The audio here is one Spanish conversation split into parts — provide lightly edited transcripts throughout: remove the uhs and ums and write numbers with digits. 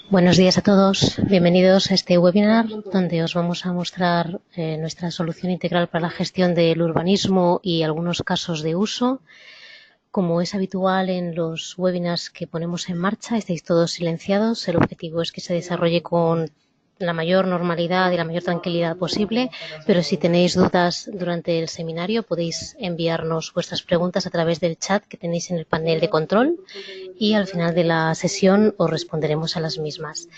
Buenos días a todos, bienvenidos a este webinar donde os vamos a mostrar nuestra solución integral para la gestión del urbanismo y algunos casos de uso. Como es habitual en los webinars que ponemos en marcha, estáis todos silenciados. El objetivo es que se desarrolle con la mayor normalidad y la mayor tranquilidad posible, pero si tenéis dudas durante el seminario podéis enviarnos vuestras preguntas a través del chat que tenéis en el panel de control y al final de la sesión os responderemos a las mismas.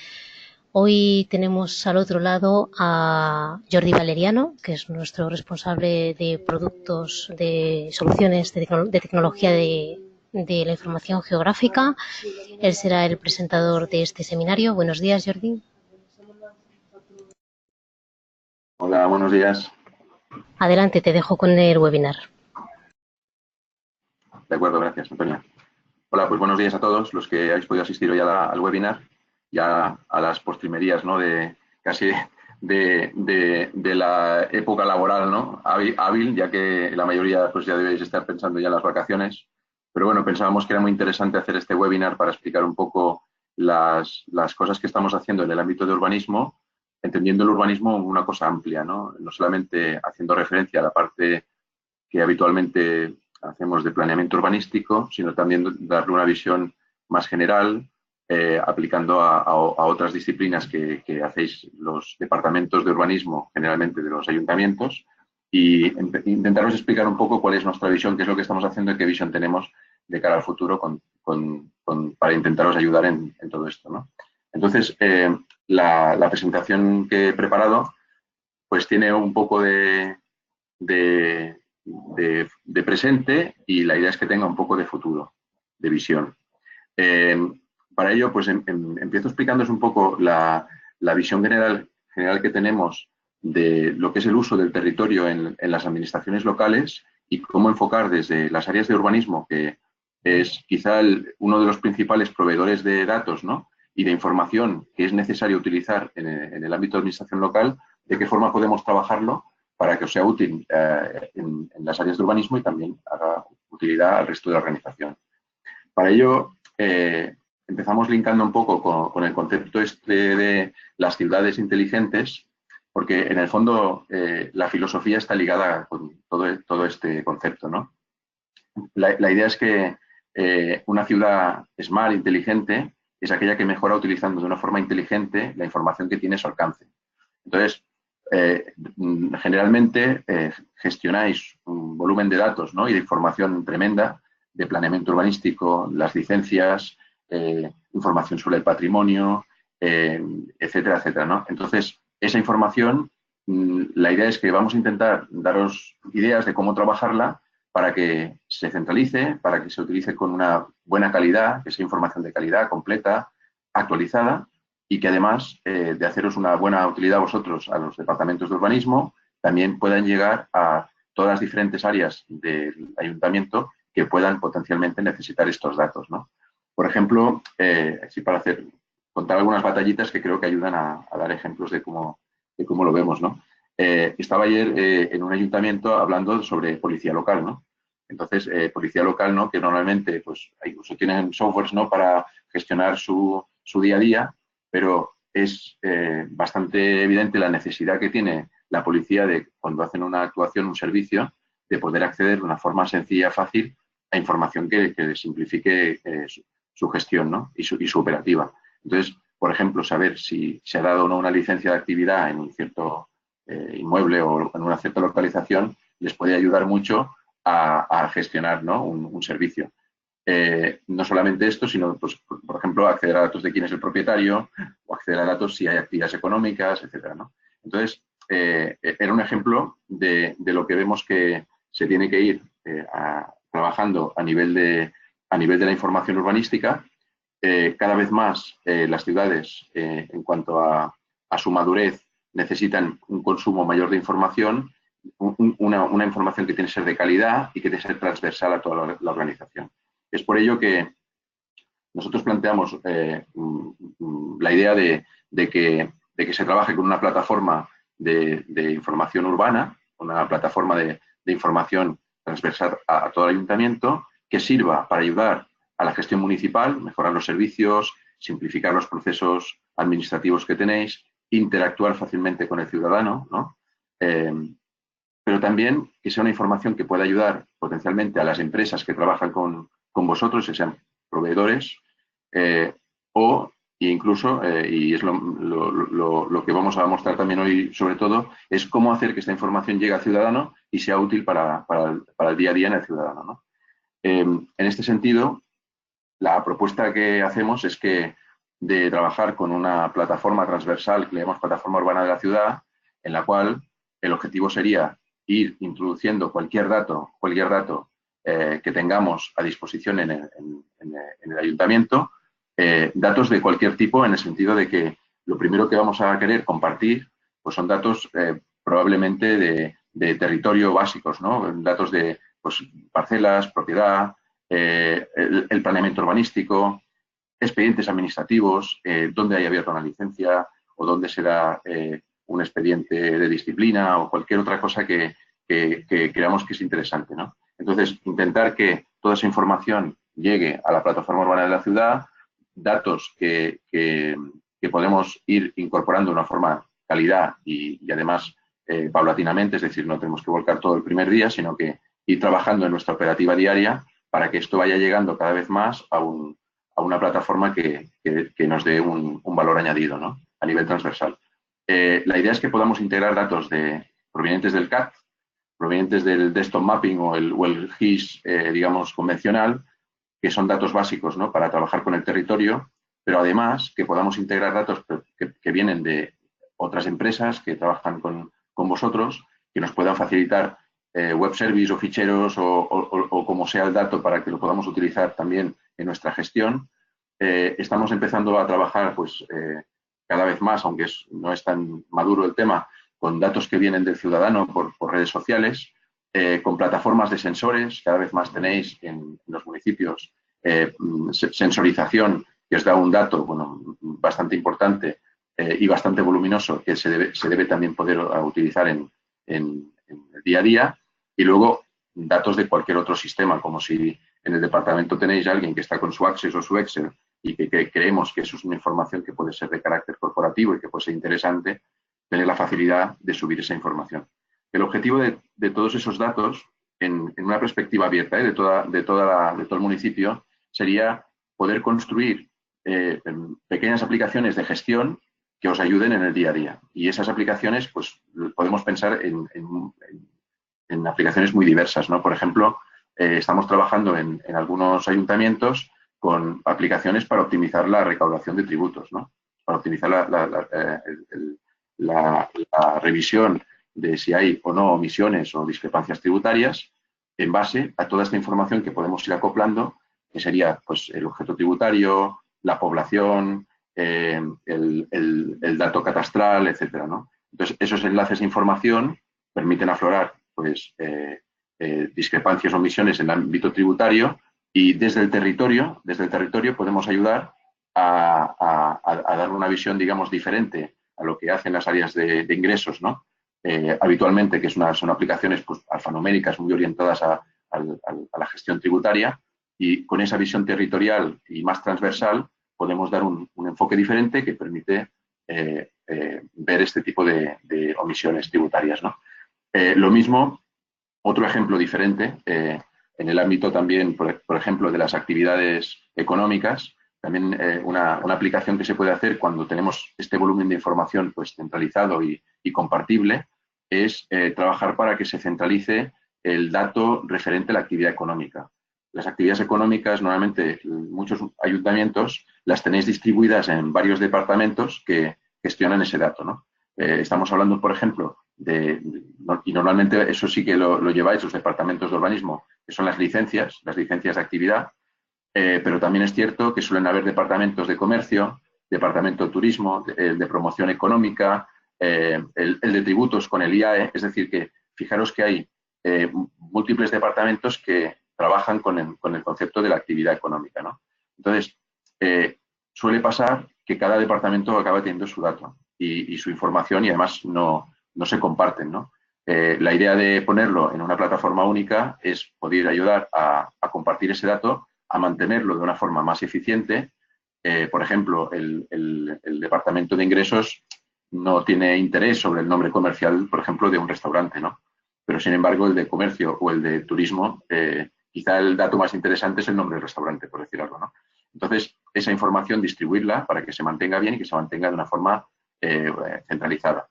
Hoy tenemos al otro lado a Jordi Valeriano, que es nuestro responsable de productos, de soluciones de tecnología de la información geográfica. Él será el presentador de este seminario. Buenos días, Jordi. Hola, buenos días. Adelante, te dejo con el webinar. De acuerdo, gracias, Antonia. Hola, pues buenos días a todos los que habéis podido asistir hoy al webinar, ya a las postrimerías, ¿no? De casi de la época laboral, ¿no? Hábil, ya que la mayoría pues ya debéis estar pensando ya en las vacaciones. Pero bueno, pensábamos que era muy interesante hacer este webinar para explicar un poco las cosas que estamos haciendo en el ámbito de urbanismo, entendiendo el urbanismo como una cosa amplia, ¿no? No solamente haciendo referencia a la parte que habitualmente hacemos de planeamiento urbanístico, sino también darle una visión más general, aplicando a otras disciplinas que hacéis los departamentos de urbanismo, generalmente de los ayuntamientos, y intentaros explicar un poco cuál es nuestra visión, qué es lo que estamos haciendo y qué visión tenemos de cara al futuro para intentaros ayudar en todo esto, ¿no? Entonces, la presentación que he preparado pues tiene un poco de, de presente y la idea es que tenga un poco de futuro, de visión. Eh, para ello, pues empiezo explicándoos un poco la visión general que tenemos de lo que es el uso del territorio en las administraciones locales y cómo enfocar desde las áreas de urbanismo, que es quizá uno de los principales proveedores de datos, ¿no? Y de información que es necesario utilizar en el ámbito de administración local, de qué forma podemos trabajarlo para que os sea útil en las áreas de urbanismo y también haga utilidad al resto de la organización. Para ello, empezamos linkando un poco con el concepto este de las ciudades inteligentes, porque en el fondo la filosofía está ligada con todo este concepto, ¿no? La idea es que una ciudad smart, inteligente, es aquella que mejora utilizando de una forma inteligente la información que tiene a su alcance. Entonces, generalmente gestionáis un volumen de datos, ¿no? Y de información tremenda de planeamiento urbanístico, las licencias, información sobre el patrimonio, etcétera, etcétera, ¿no? Entonces, esa información, la idea es que vamos a intentar daros ideas de cómo trabajarla para que se centralice, para que se utilice con una buena calidad, que sea información de calidad, completa, actualizada, y que además de haceros una buena utilidad a vosotros, a los departamentos de urbanismo, también puedan llegar a todas las diferentes áreas del ayuntamiento que puedan potencialmente necesitar estos datos, ¿no? Por ejemplo, así para contar algunas batallitas que creo que ayudan a dar ejemplos de cómo lo vemos, ¿no? Estaba ayer en un ayuntamiento hablando sobre policía local, ¿no? Entonces, policía local, ¿no? Que normalmente pues, incluso tienen softwares, ¿no? Para gestionar su día a día, pero es bastante evidente la necesidad que tiene la policía de, cuando hacen una actuación, un servicio, de poder acceder de una forma sencilla, fácil, a información que simplifique su gestión, ¿no? y su operativa. Entonces, por ejemplo, saber si se ha dado o no una licencia de actividad en un cierto inmueble o en una cierta localización, les puede ayudar mucho a gestionar, ¿no? un servicio. No solamente esto, sino, pues, por ejemplo, acceder a datos de quién es el propietario o acceder a datos si hay actividades económicas, etcétera, ¿no? Entonces, era un ejemplo de lo que vemos que se tiene que ir trabajando a nivel de la información urbanística. Cada vez más las ciudades, en cuanto a su madurez, necesitan un consumo mayor de información, una información que tiene que ser de calidad y que tiene que ser transversal a toda la organización. Es por ello que nosotros planteamos la idea de que se trabaje con una plataforma de información urbana, una plataforma de información transversal a todo el ayuntamiento, que sirva para ayudar a la gestión municipal, mejorar los servicios, simplificar los procesos administrativos que tenéis, interactuar fácilmente con el ciudadano, ¿no? Pero también que sea una información que pueda ayudar potencialmente a las empresas que trabajan con vosotros, que sean proveedores, o incluso, y es lo que vamos a mostrar también hoy sobre todo, es cómo hacer que esta información llegue al ciudadano y sea útil para el día a día en el ciudadano, ¿no? En este sentido, la propuesta que hacemos es que de trabajar con una plataforma transversal que le llamamos Plataforma Urbana de la Ciudad, en la cual el objetivo sería ir introduciendo cualquier dato que tengamos a disposición en el ayuntamiento, datos de cualquier tipo, en el sentido de que lo primero que vamos a querer compartir pues son datos probablemente de territorio básicos, ¿no? Datos de pues, parcelas, propiedad, el planeamiento urbanístico, expedientes administrativos, dónde hay abierta una licencia o dónde se da un expediente de disciplina o cualquier otra cosa que creamos que es interesante, ¿no? Entonces, intentar que toda esa información llegue a la plataforma urbana de la ciudad, datos que podemos ir incorporando de una forma calidad y además paulatinamente, es decir, no tenemos que volcar todo el primer día, sino que ir trabajando en nuestra operativa diaria para que esto vaya llegando cada vez más a una plataforma que nos dé un valor añadido, ¿no? A nivel transversal. La idea es que podamos integrar datos provenientes del CAD, provenientes del desktop mapping o el GIS, digamos, convencional, que son datos básicos, ¿no? Para trabajar con el territorio, pero además que podamos integrar datos que vienen de otras empresas que trabajan con vosotros, que nos puedan facilitar web service o ficheros o como sea el dato para que lo podamos utilizar también en nuestra gestión. Estamos empezando a trabajar pues, cada vez más, aunque no es tan maduro el tema, con datos que vienen del ciudadano por redes sociales, con plataformas de sensores, cada vez más tenéis en los municipios sensorización que os da un dato bueno, bastante importante y bastante voluminoso que se debe también poder utilizar en el día a día. Y luego datos de cualquier otro sistema, como si en el departamento tenéis a alguien que está con su Access o su Excel y que creemos que eso es una información que puede ser de carácter corporativo y que puede ser interesante, tener la facilidad de subir esa información. El objetivo de todos esos datos, en una perspectiva abierta de todo el municipio, sería poder construir pequeñas aplicaciones de gestión que os ayuden en el día a día. Y esas aplicaciones, pues, podemos pensar en aplicaciones muy diversas, ¿no? Por ejemplo, estamos trabajando en algunos ayuntamientos con aplicaciones para optimizar la recaudación de tributos, ¿no? Para optimizar la revisión de si hay o no omisiones o discrepancias tributarias en base a toda esta información que podemos ir acoplando, que sería pues, el objeto tributario, la población, el dato catastral, etcétera, ¿no? Entonces, esos enlaces de información permiten aflorar pues, discrepancias o omisiones en el ámbito tributario y desde el territorio podemos ayudar a darle una visión, digamos, diferente a lo que hacen las áreas de ingresos, ¿no? Habitualmente, que son aplicaciones pues, alfanuméricas muy orientadas a la gestión tributaria, y con esa visión territorial y más transversal podemos dar un enfoque diferente que permite ver este tipo de omisiones tributarias, ¿no? Lo mismo, otro ejemplo diferente, en el ámbito también, por ejemplo, de las actividades económicas, también una aplicación que se puede hacer cuando tenemos este volumen de información pues, centralizado y compartible es trabajar para que se centralice el dato referente a la actividad económica. Las actividades económicas, normalmente, muchos ayuntamientos las tenéis distribuidas en varios departamentos que gestionan ese dato, ¿no? Estamos hablando, por ejemplo, y normalmente eso sí que lo lleváis los departamentos de urbanismo, que son las licencias de actividad, pero también es cierto que suelen haber departamentos de comercio, departamento de turismo, de promoción económica, el de tributos con el IAE, es decir, que fijaros que hay múltiples departamentos que trabajan con el concepto de la actividad económica, ¿no? Entonces, suele pasar que cada departamento acaba teniendo su dato y su información y además no se comparten, ¿no? La idea de ponerlo en una plataforma única es poder ayudar a compartir ese dato, a mantenerlo de una forma más eficiente Por ejemplo, el Departamento de Ingresos no tiene interés sobre el nombre comercial, por ejemplo, de un restaurante, ¿no? Pero, sin embargo, el de comercio o el de turismo, quizá el dato más interesante es el nombre del restaurante, por decir algo, ¿no? Entonces, esa información distribuirla para que se mantenga bien y que se mantenga de una forma centralizada.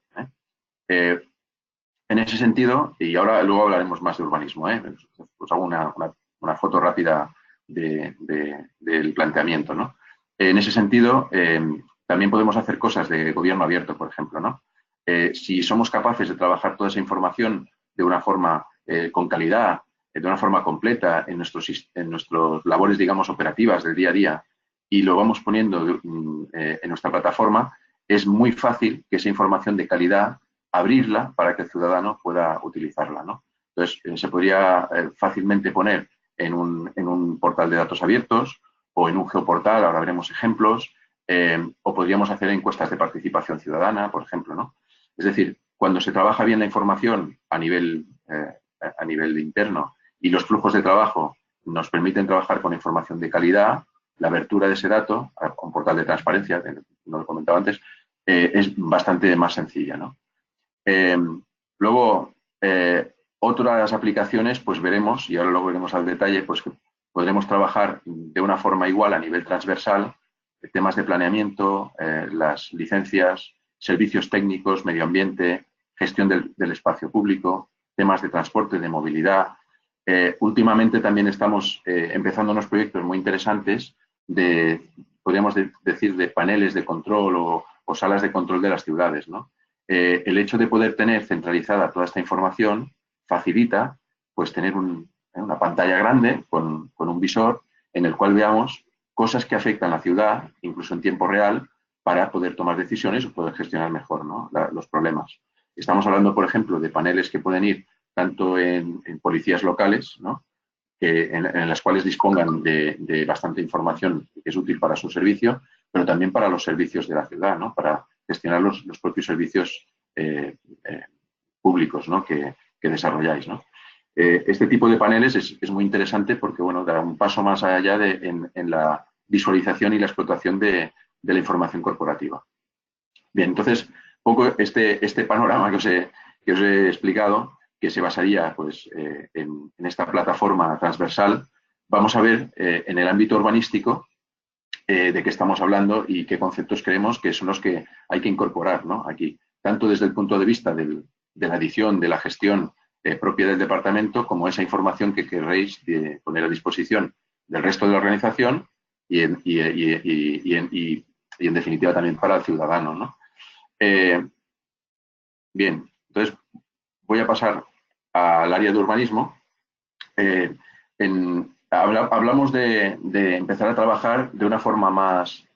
En ese sentido, y ahora luego hablaremos más de urbanismo, os hago una foto rápida del planteamiento, ¿no? En ese sentido, también podemos hacer cosas de gobierno abierto, por ejemplo, ¿no? Si somos capaces de trabajar toda esa información de una forma con calidad, de una forma completa en nuestras labores, digamos, operativas del día a día y lo vamos poniendo en nuestra plataforma, es muy fácil que esa información de calidad abrirla para que el ciudadano pueda utilizarla, ¿no? Entonces, se podría fácilmente poner en un portal de datos abiertos o en un geoportal, ahora veremos ejemplos, o podríamos hacer encuestas de participación ciudadana, por ejemplo, ¿no? Es decir, cuando se trabaja bien la información a nivel interno y los flujos de trabajo nos permiten trabajar con información de calidad, la abertura de ese dato a un portal de transparencia, que no lo comentaba antes, es bastante más sencilla, ¿no? Luego, otras aplicaciones, pues veremos, y ahora luego veremos al detalle, pues que podremos trabajar de una forma igual a nivel transversal, temas de planeamiento, las licencias, servicios técnicos, medio ambiente, gestión del espacio público, temas de transporte, de movilidad. Últimamente también estamos empezando unos proyectos muy interesantes podríamos decir, de paneles de control o salas de control de las ciudades, ¿no? El hecho de poder tener centralizada toda esta información facilita pues tener una pantalla grande con un visor en el cual veamos cosas que afectan a la ciudad, incluso en tiempo real, para poder tomar decisiones o poder gestionar mejor, ¿no? Los problemas. Estamos hablando, por ejemplo, de paneles que pueden ir tanto en policías locales, ¿no? En las cuales dispongan de bastante información que es útil para su servicio, pero también para los servicios de la ciudad, ¿no? Para gestionar los propios servicios públicos, ¿no? que desarrolláis, ¿no? Este tipo de paneles es muy interesante porque, bueno, da un paso más allá en la visualización y la explotación de la información corporativa. Bien, entonces, poco este panorama que os he explicado, que se basaría pues, en esta plataforma transversal, vamos a ver en el ámbito urbanístico de qué estamos hablando y qué conceptos creemos que son los que hay que incorporar, ¿no? Aquí, tanto desde el punto de vista de la edición, de la gestión propia del departamento, como esa información que querréis poner a disposición del resto de la organización y en definitiva también para el ciudadano, ¿no? Bien, entonces voy a pasar al área de urbanismo. Hablamos de empezar a trabajar de una forma más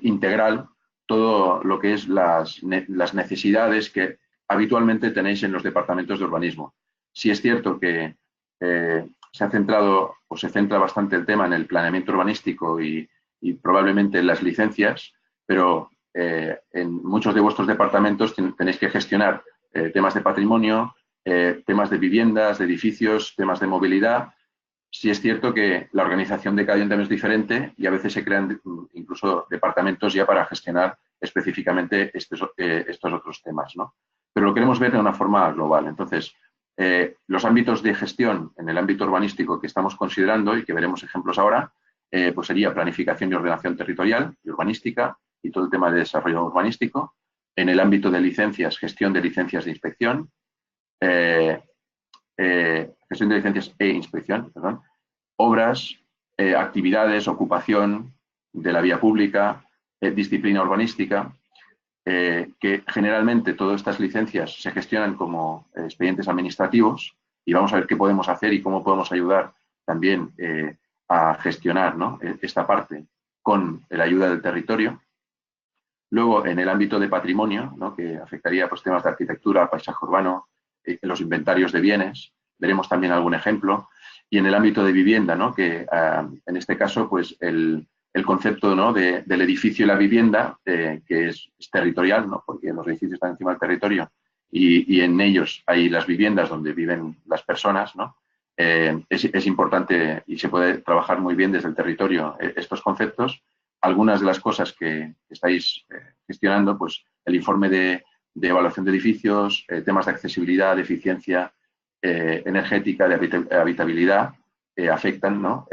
integral todo lo que es las necesidades que habitualmente tenéis en los departamentos de urbanismo. Sí es cierto que se ha centrado o se centra bastante el tema en el planeamiento urbanístico y probablemente en las licencias, pero en muchos de vuestros departamentos tenéis que gestionar temas de patrimonio, temas de viviendas, de edificios, temas de movilidad. Sí es cierto que la organización de cada ayuntamiento es diferente y a veces se crean incluso departamentos ya para gestionar específicamente estos otros temas, ¿no? Pero lo queremos ver de una forma global. Entonces, los ámbitos de gestión en el ámbito urbanístico que estamos considerando y que veremos ejemplos ahora, pues sería planificación y ordenación territorial y urbanística y todo el tema de desarrollo urbanístico. En el ámbito de licencias, gestión de licencias de inspección, gestión de licencias e inspección, perdón, obras, actividades, ocupación de la vía pública, disciplina urbanística, que generalmente todas estas licencias se gestionan como expedientes administrativos y vamos a ver qué podemos hacer y cómo podemos ayudar también a gestionar, ¿no? esta parte con la ayuda del territorio. Luego, en el ámbito de patrimonio, ¿no? que afectaría pues, temas de arquitectura, paisaje urbano, los inventarios de bienes, veremos también algún ejemplo. Y en el ámbito de vivienda, ¿no? que en este caso pues, el concepto, ¿no? del edificio y la vivienda, que es territorial, ¿no? porque los edificios están encima del territorio y en ellos hay las viviendas donde viven las personas, ¿no? Es importante y se puede trabajar muy bien desde el territorio estos conceptos. algunas de las cosas que estáis gestionando, pues el informe de evaluación de edificios, temas de accesibilidad, de eficiencia energética, de habitabilidad, afectan, ¿no?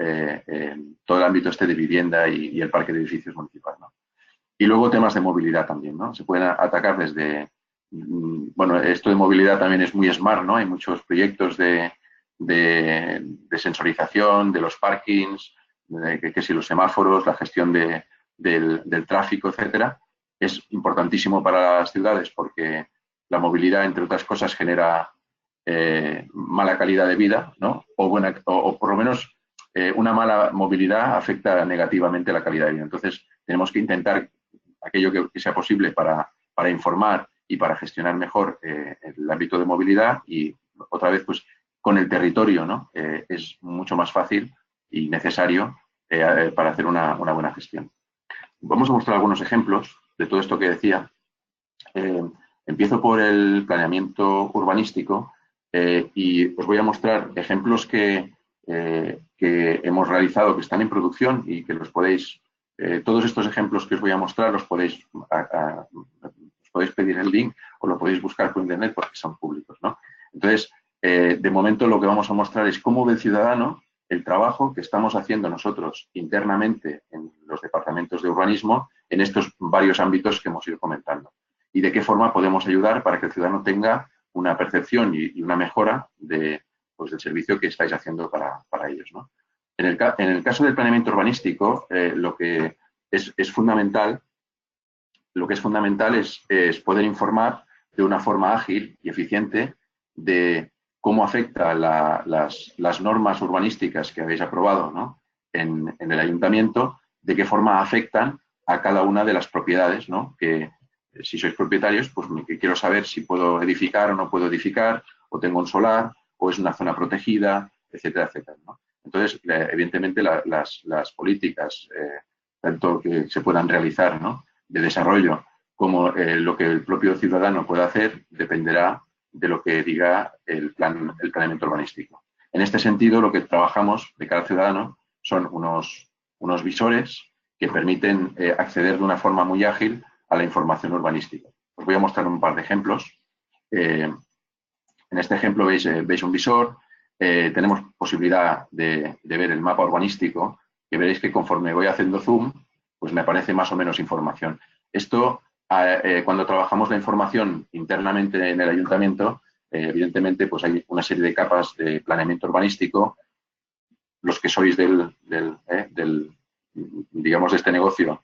Todo el ámbito este de vivienda y el parque de edificios municipal, ¿no? Y luego temas de movilidad también, ¿no? Se pueden atacar desde, bueno, esto de movilidad también es muy smart, ¿no? Hay muchos proyectos de sensorización de los parkings, que si los semáforos, la gestión del tráfico, etcétera. Es importantísimo para las ciudades porque la movilidad, entre otras cosas, genera mala calidad de vida, ¿no? O por lo menos una mala movilidad afecta negativamente la calidad de vida. Entonces, tenemos que intentar aquello que sea posible para informar y para gestionar mejor el ámbito de movilidad y, otra vez, pues con el territorio, ¿no? Es mucho más fácil y necesario para hacer una buena gestión. Vamos a mostrar algunos ejemplos de todo esto que decía. Empiezo por el planeamiento urbanístico y os voy a mostrar ejemplos que hemos realizado, que están en producción y que los podéis, todos estos ejemplos que os voy a mostrar os podéis pedir el link o lo podéis buscar por internet porque son públicos, ¿no? Entonces, de momento lo que vamos a mostrar es cómo ve el ciudadano el trabajo que estamos haciendo nosotros internamente en los departamentos de urbanismo en estos varios ámbitos que hemos ido comentando y de qué forma podemos ayudar para que el ciudadano tenga una percepción y una mejora del servicio que estáis haciendo para ellos, ¿no? En el caso del planeamiento urbanístico, lo que es fundamental es poder informar de una forma ágil y eficiente de cómo afecta las normas urbanísticas que habéis aprobado, ¿no? en el ayuntamiento, de qué forma afectan a cada una de las propiedades, ¿no? Que si sois propietarios, pues que quiero saber si puedo edificar o no puedo edificar, o tengo un solar, o es una zona protegida, etcétera, etcétera, ¿no? Entonces, evidentemente, las políticas, tanto que se puedan realizar, ¿no? De desarrollo, como lo que el propio ciudadano pueda hacer, dependerá de lo que diga el planeamiento urbanístico. En este sentido, lo que trabajamos de cara al ciudadano son unos visores que permiten acceder de una forma muy ágil a la información urbanística. Os voy a mostrar un par de ejemplos. En este ejemplo veis un visor, tenemos posibilidad de ver el mapa urbanístico, que veréis que conforme voy haciendo zoom, pues me aparece más o menos información. Esto, cuando trabajamos la información internamente en el ayuntamiento, evidentemente pues hay una serie de capas de planeamiento urbanístico. Los que sois digamos, de este negocio,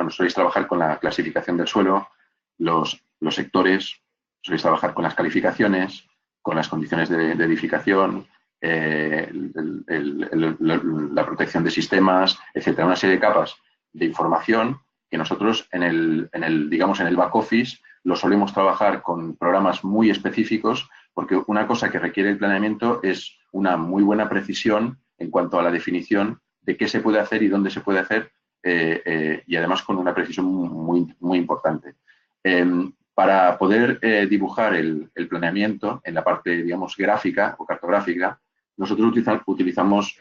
soléis trabajar con la clasificación del suelo, los sectores, soléis trabajar con las calificaciones, con las condiciones de edificación, la protección de sistemas, etcétera. Una serie de capas de información que nosotros en el back office lo solemos trabajar con programas muy específicos, porque una cosa que requiere el planeamiento es una muy buena precisión en cuanto a la definición de qué se puede hacer y dónde se puede hacer, y además con una precisión muy, muy importante. Para poder dibujar el planeamiento en la parte, digamos, gráfica o cartográfica, nosotros utilizamos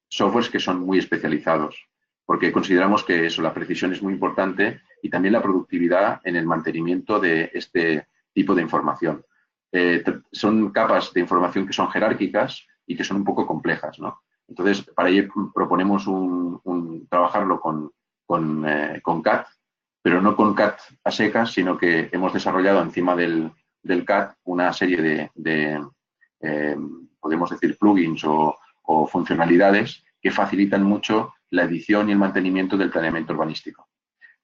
softwares que son muy especializados, porque consideramos que eso, la precisión es muy importante y también la productividad en el mantenimiento de este tipo de información. Son capas de información que son jerárquicas y que son un poco complejas, ¿no? Entonces, para ello proponemos trabajarlo con CAD, pero no con CAD a secas, sino que hemos desarrollado encima del CAD una serie de podemos decir, plugins o funcionalidades que facilitan mucho la edición y el mantenimiento del planeamiento urbanístico.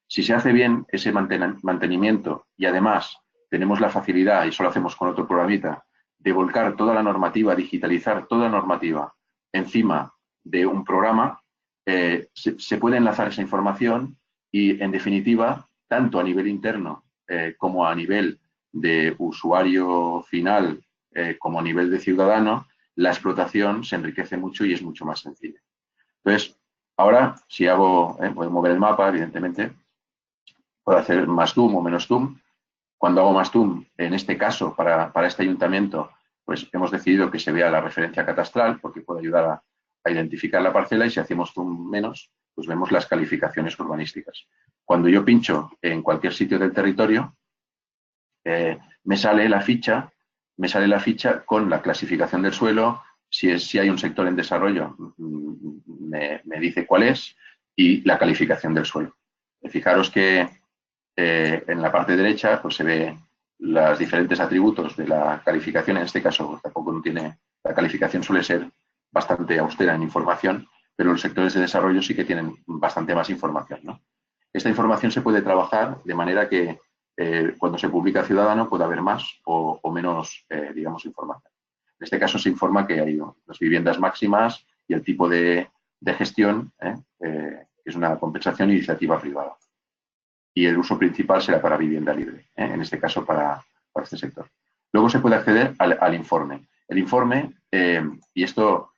Si se hace bien ese mantenimiento y además tenemos la facilidad, y solo hacemos con otro programita, de volcar toda la normativa, digitalizar toda la normativa encima de un programa, se puede enlazar esa información y, en definitiva, tanto a nivel interno como a nivel de usuario final, como a nivel de ciudadano, la explotación se enriquece mucho y es mucho más sencilla. Entonces, ahora, si puedo mover el mapa, evidentemente, puedo hacer más zoom o menos zoom. Cuando hago más zoom, en este caso, para este ayuntamiento, pues hemos decidido que se vea la referencia catastral porque puede ayudar a identificar la parcela, y si hacemos zoom menos, pues vemos las calificaciones urbanísticas. Cuando yo pincho en cualquier sitio del territorio, me sale la ficha con la clasificación del suelo. Si hay un sector en desarrollo, me dice cuál es, y la calificación del suelo. Fijaros que en la parte derecha pues se ve los diferentes atributos de la calificación. En este caso tampoco no tiene, la calificación suele ser bastante austera en información, pero los sectores de desarrollo sí que tienen bastante más información, ¿no? Esta información se puede trabajar de manera que cuando se publica Ciudadano puede haber más o menos, digamos, información. En este caso se informa que hay las viviendas máximas y el tipo de gestión, que es una compensación iniciativa privada. Y el uso principal será para vivienda libre, en este caso para este sector. Luego se puede acceder al informe. El informe, y esto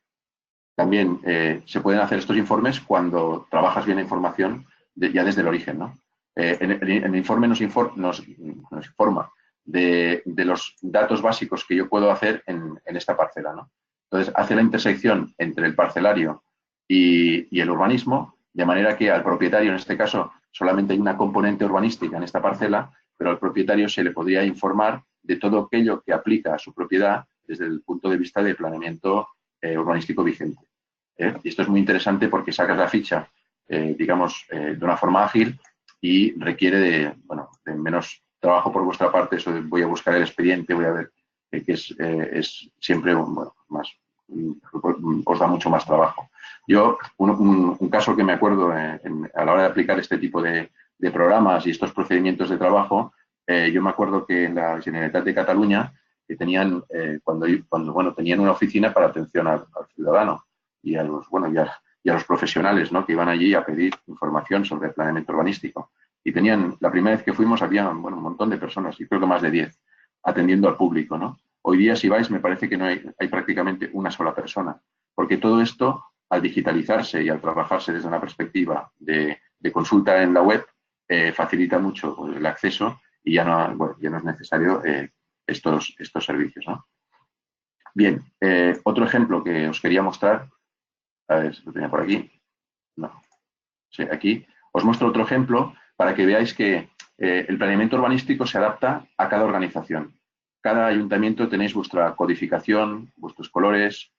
también se pueden hacer estos informes cuando trabajas bien la información ya desde el origen, ¿no? En el informe nos informa de los datos básicos que yo puedo hacer en esta parcela, ¿no? Entonces, hace la intersección entre el parcelario y el urbanismo, de manera que al propietario, en este caso, solamente hay una componente urbanística en esta parcela, pero al propietario se le podría informar de todo aquello que aplica a su propiedad desde el punto de vista de planeamiento urbanístico vigente. Y esto es muy interesante porque sacas la ficha, digamos, de una forma ágil y requiere de menos trabajo por vuestra parte. Eso de voy a buscar el expediente, voy a ver que es siempre más, os da mucho más trabajo. Yo, un caso que me acuerdo a la hora de aplicar este tipo de programas y estos procedimientos de trabajo, yo me acuerdo que en la Generalitat de Cataluña que tenían, cuando tenían una oficina para atención al ciudadano y a los profesionales, ¿no?, que iban allí a pedir información sobre el planeamiento urbanístico. Y tenían, la primera vez que fuimos, había un montón de personas, y creo que más de 10, atendiendo al público, ¿no? Hoy día, si vais, me parece que no hay prácticamente una sola persona, porque todo esto, al digitalizarse y al trabajarse desde una perspectiva de consulta en la web, facilita mucho el acceso y ya no es necesario estos servicios, ¿no? Bien, otro ejemplo que os quería mostrar, a ver si lo tenía por aquí, no, sí, aquí, os muestro otro ejemplo para que veáis que el planeamiento urbanístico se adapta a cada organización. Cada ayuntamiento tenéis vuestra codificación, vuestros colores,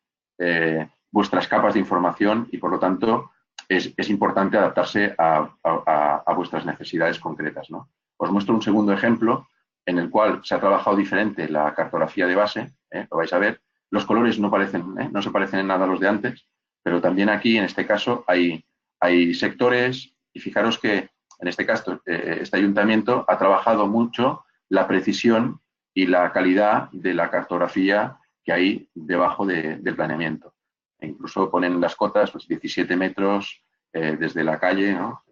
vuestras capas de información y, por lo tanto, es importante adaptarse a vuestras necesidades concretas, ¿no? Os muestro un segundo ejemplo en el cual se ha trabajado diferente la cartografía de base, lo vais a ver. Los colores no se parecen en nada a los de antes, pero también aquí, en este caso, hay sectores y fijaros que, en este caso, este ayuntamiento ha trabajado mucho la precisión y la calidad de la cartografía que hay debajo del planeamiento. E incluso ponen las cotas, pues 17 metros desde la calle, ¿no?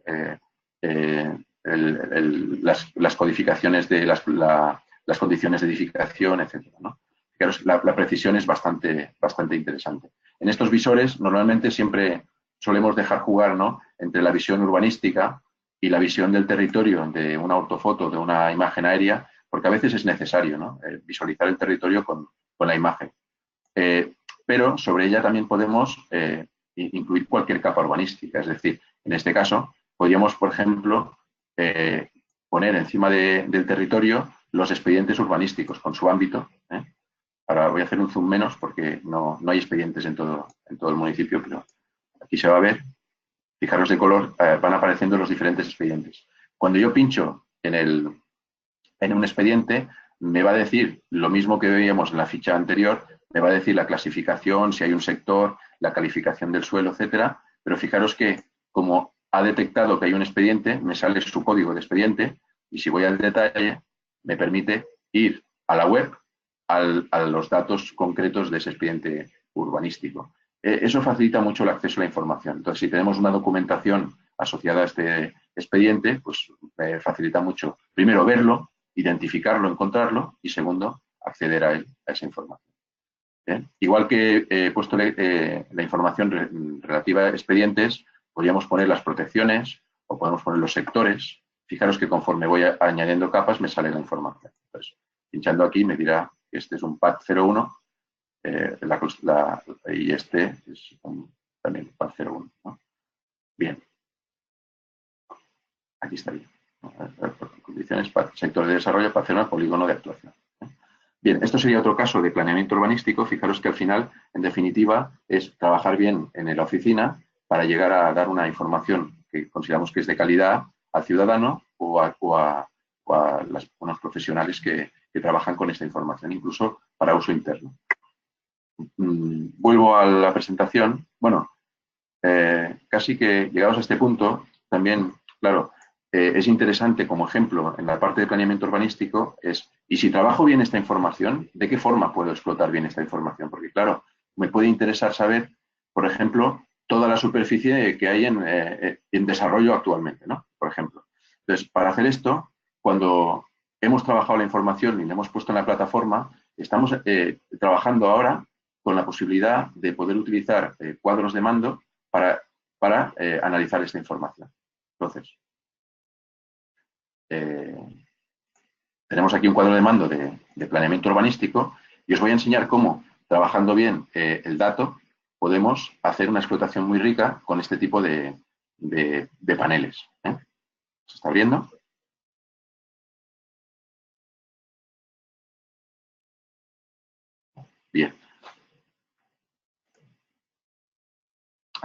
Las codificaciones de las condiciones de edificación, etcétera, ¿no? Fijaros, la precisión es bastante interesante. En estos visores, normalmente siempre solemos dejar jugar, ¿no?, entre la visión urbanística y la visión del territorio de una ortofoto, de una imagen aérea, porque a veces es necesario, ¿no?, visualizar el territorio con la imagen. Pero sobre ella también podemos incluir cualquier capa urbanística. Es decir, en este caso, podríamos, por ejemplo, poner encima del territorio los expedientes urbanísticos con su ámbito. Ahora voy a hacer un zoom menos porque no hay expedientes en todo el municipio, pero aquí se va a ver. Fijaros de color, van apareciendo los diferentes expedientes. Cuando yo pincho en un expediente, me va a decir lo mismo que veíamos en la ficha anterior, me va a decir la clasificación, si hay un sector, la calificación del suelo, etcétera. Pero fijaros que, como ha detectado que hay un expediente, me sale su código de expediente y si voy al detalle, me permite ir a la web a los datos concretos de ese expediente urbanístico. Eso facilita mucho el acceso a la información. Entonces, si tenemos una documentación asociada a este expediente, pues facilita mucho, primero, verlo, identificarlo, encontrarlo y, segundo, acceder a esa información. Igual que he puesto la información relativa a expedientes, podríamos poner las protecciones o podemos poner los sectores. Fijaros que conforme voy añadiendo capas me sale la información. Entonces, pinchando aquí me dirá que este es un PAD 01 y este es también PAD 01, ¿no? Bien. aquí estaría. Condiciones para sector de desarrollo, Barcelona, polígono de actuación. Bien, esto sería otro caso de planeamiento urbanístico. Fijaros que al final, en definitiva, es trabajar bien en la oficina para llegar a dar una información que consideramos que es de calidad al ciudadano o a unos profesionales que trabajan con esta información, incluso para uso interno. Vuelvo a la presentación. Bueno, casi que llegados a este punto, también, claro, es interesante como ejemplo en la parte de planeamiento urbanístico y si trabajo bien esta información, ¿de qué forma puedo explotar bien esta información? Porque, claro, me puede interesar saber, por ejemplo, toda la superficie que hay en desarrollo actualmente, ¿no? Por ejemplo. Entonces, para hacer esto, cuando hemos trabajado la información y la hemos puesto en la plataforma, estamos trabajando ahora con la posibilidad de poder utilizar cuadros de mando para analizar esta información. Entonces, tenemos aquí un cuadro de mando de planeamiento urbanístico y os voy a enseñar cómo, trabajando bien el dato, podemos hacer una explotación muy rica con este tipo de paneles. ¿Se está abriendo? Bien.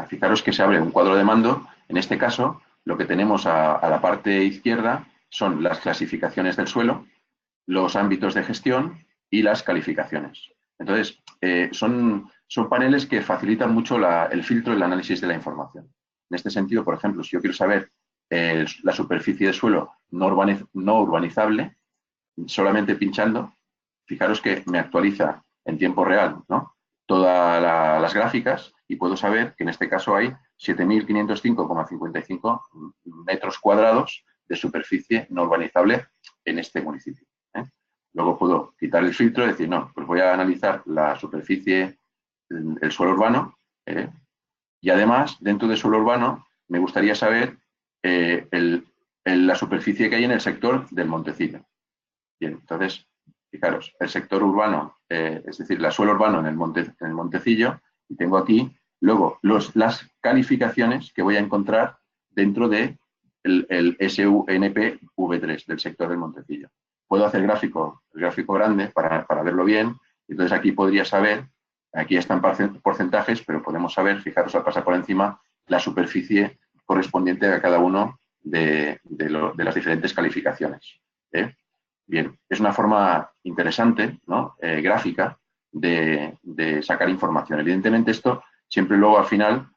Fijaros que se abre un cuadro de mando. En este caso, lo que tenemos a la parte izquierda son las clasificaciones del suelo, los ámbitos de gestión y las calificaciones. Entonces, son paneles que facilitan mucho el filtro y el análisis de la información. En este sentido, por ejemplo, si yo quiero saber la superficie de suelo no urbanizable, solamente pinchando, fijaros que me actualiza en tiempo real, ¿no?, todas las gráficas y puedo saber que en este caso hay 7.505,55 metros cuadrados de superficie no urbanizable en este municipio. Luego puedo quitar el filtro y decir, no, pues voy a analizar la superficie, el suelo urbano, y además, dentro del suelo urbano, me gustaría saber la superficie que hay en el sector del Montecillo. Bien, entonces, fijaros, el sector urbano, es decir, el suelo urbano en el Montecillo, y tengo aquí luego las calificaciones que voy a encontrar dentro de el SUNP V3 del sector del Montecillo. Puedo hacer el gráfico grande para verlo bien. Entonces aquí podría saber, aquí están porcentajes, pero podemos saber, fijaros al pasar por encima, la superficie correspondiente a cada uno de las diferentes calificaciones. Bien, es una forma interesante, ¿no?, gráfica de sacar información. Evidentemente esto siempre luego al final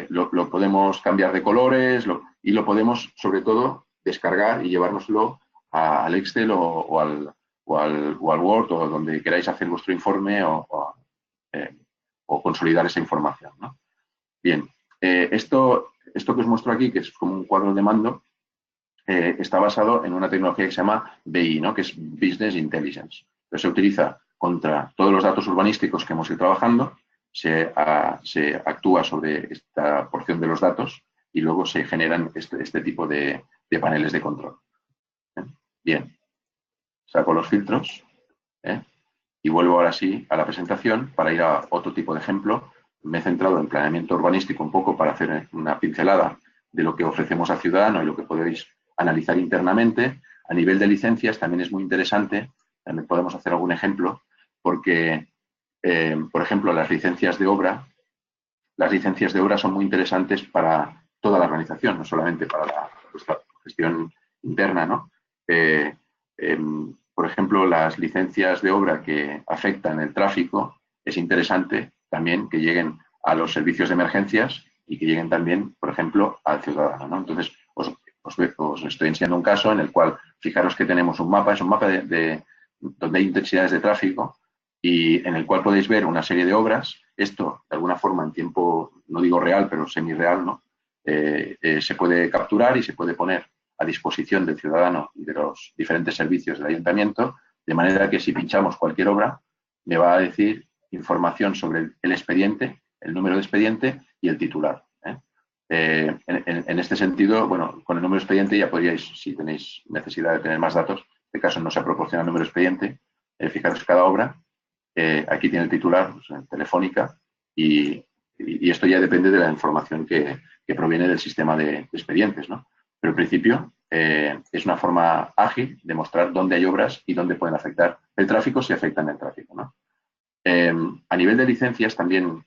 lo podemos cambiar de colores y lo podemos sobre todo descargar y llevárnoslo al Excel o al Word o donde queráis hacer vuestro informe o consolidar esa información, ¿no? Bien, esto que os muestro aquí, que es como un cuadro de mando, está basado en una tecnología que se llama BI, ¿no?, que es Business Intelligence. Entonces se utiliza contra todos los datos urbanísticos que hemos ido trabajando, se actúa sobre esta porción de los datos y luego se generan este tipo de paneles de control. Bien, saco los filtros y vuelvo ahora sí a la presentación para ir a otro tipo de ejemplo. Me he centrado en planeamiento urbanístico un poco para hacer una pincelada de lo que ofrecemos al ciudadano y lo que podéis analizar internamente. A nivel de licencias también es muy interesante, también podemos hacer algún ejemplo, porque, por ejemplo, las licencias de obra son muy interesantes para toda la organización, no solamente para nuestra gestión interna, ¿no? Por ejemplo, las licencias de obra que afectan el tráfico, es interesante también que lleguen a los servicios de emergencias y que lleguen también, por ejemplo, al ciudadano, ¿no? Entonces, os estoy enseñando un caso en el cual, fijaros que tenemos un mapa, es un mapa de donde hay intensidades de tráfico y en el cual podéis ver una serie de obras. Esto, de alguna forma, en tiempo, no digo real, pero semi-real, ¿no? Se puede capturar y se puede poner a disposición del ciudadano y de los diferentes servicios del ayuntamiento, de manera que si pinchamos cualquier obra, me va a decir información sobre el expediente, el número de expediente y el titular. En este sentido, bueno, con el número de expediente ya podríais, si tenéis necesidad de tener más datos, en este caso no se proporciona el número de expediente, fijaros cada obra, aquí tiene el titular, pues, telefónica, y esto ya depende de la información que proviene del sistema de expedientes, ¿no? Pero en principio es una forma ágil de mostrar dónde hay obras y dónde pueden afectar el tráfico si afectan el tráfico, ¿no? A nivel de licencias también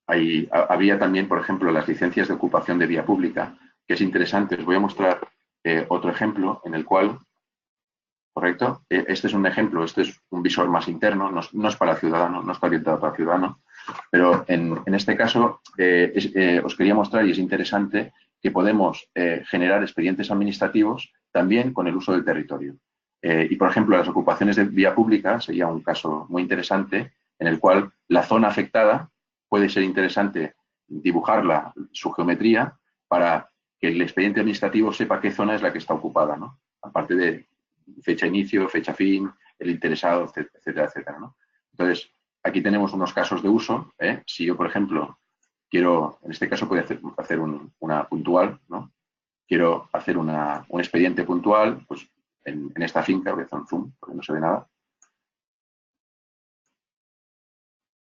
había también, por ejemplo, las licencias de ocupación de vía pública, que es interesante. Os voy a mostrar otro ejemplo en el cual, ¿correcto? Este es un ejemplo, este es un visor más interno, no es para ciudadano, no está orientado para ciudadano, pero en este caso os quería mostrar, y es interesante, que podemos generar expedientes administrativos también con el uso del territorio. Y, por ejemplo, las ocupaciones de vía pública sería un caso muy interesante en el cual la zona afectada puede ser interesante dibujarla, su geometría, para que el expediente administrativo sepa qué zona es la que está ocupada, ¿no? Aparte de fecha inicio, fecha fin, el interesado, etcétera, etcétera, ¿no? Entonces, aquí tenemos unos casos de uso. Si yo, por ejemplo, quiero, en este caso puedo hacer una puntual, ¿no? Quiero hacer un expediente puntual, pues en esta finca, voy a hacer un zoom porque no se ve nada.